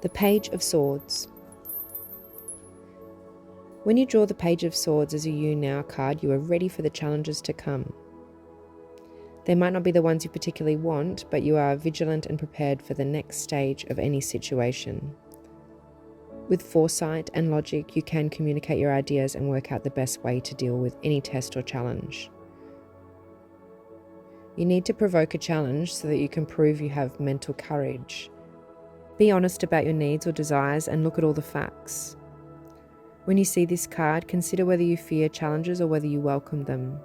The Page of Swords. When you draw the Page of Swords as a You Now card, you are ready for the challenges to come. They might not be the ones you particularly want, but you are vigilant and prepared for the next stage of any situation. With foresight and logic, you can communicate your ideas and work out the best way to deal with any test or challenge. You need to provoke a challenge so that you can prove you have mental courage. Be honest about your needs or desires and look at all the facts. When you see this card, consider whether you fear challenges or whether you welcome them.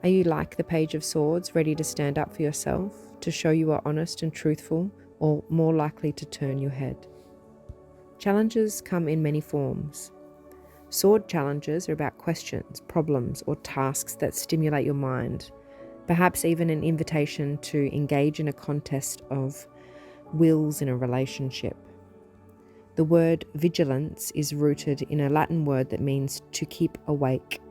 Are you like the Page of Swords, ready to stand up for yourself, to show you are honest and truthful, or more likely to turn your head? Challenges come in many forms. Sword challenges are about questions, problems, or tasks that stimulate your mind, perhaps even an invitation to engage in a contest of wills in a relationship. The word vigilance is rooted in a Latin word that means to keep awake.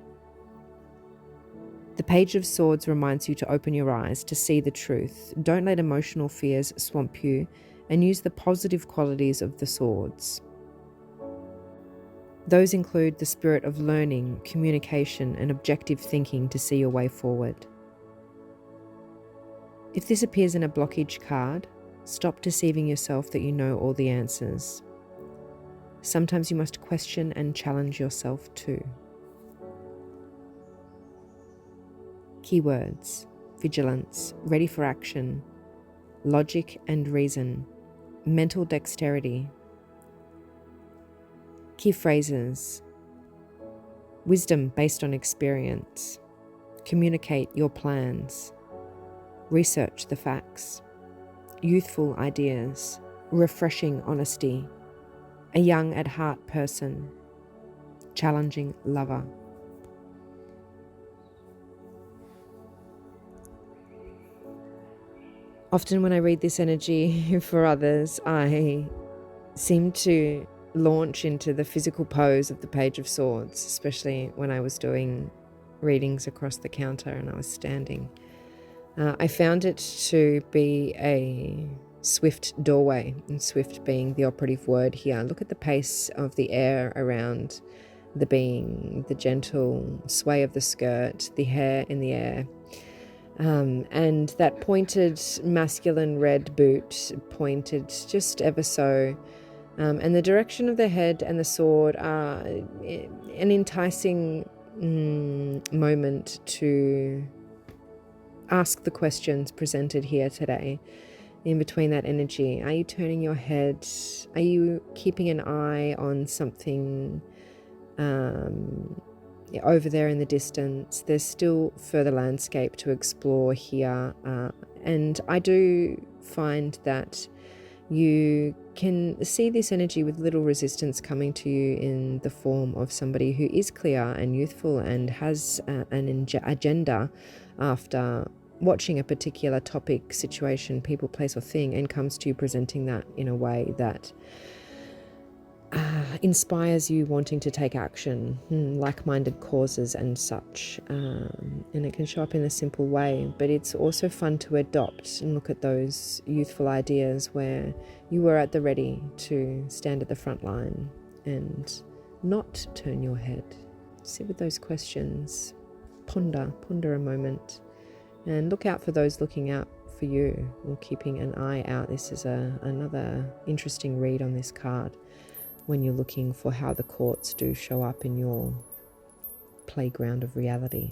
The Page of Swords reminds you to open your eyes, to see the truth. Don't let emotional fears swamp you, and use the positive qualities of the swords. Those include the spirit of learning, communication, and objective thinking to see your way forward. If this appears in a blockage card, stop deceiving yourself that you know all the answers. Sometimes you must question and challenge yourself too. Keywords: vigilance, ready for action, logic and reason, mental dexterity. Key phrases: wisdom based on experience, communicate your plans, research the facts, youthful ideas, refreshing honesty, a young at heart person, challenging lover. Often when I read this energy for others, I seem to launch into the physical pose of the Page of Swords, especially when I was doing readings across the counter and I was standing. I found it to be a swift doorway, and swift being the operative word here. Look at the pace of the air around the being, the gentle sway of the skirt, the hair in the air. And that pointed masculine red boot, pointed just ever so, and the direction of the head and the sword are an enticing moment to ask the questions presented here today. In between that energy, are you turning your head? Are you keeping an eye on something over there in the distance? There's still further landscape to explore here, and I do find that you can see this energy with little resistance coming to you in the form of somebody who is clear and youthful and has an agenda after watching a particular topic, situation, people, place or thing, and comes to you presenting that in a way that inspires you wanting to take action, like-minded causes and such, and it can show up in a simple way, but it's also fun to adopt and look at those youthful ideas where you were at the ready to stand at the front line and not turn your head. Sit with those questions, ponder a moment, and look out for those looking out for you or keeping an eye out. This is another interesting read on this card when you're looking for how the courts do show up in your playground of reality.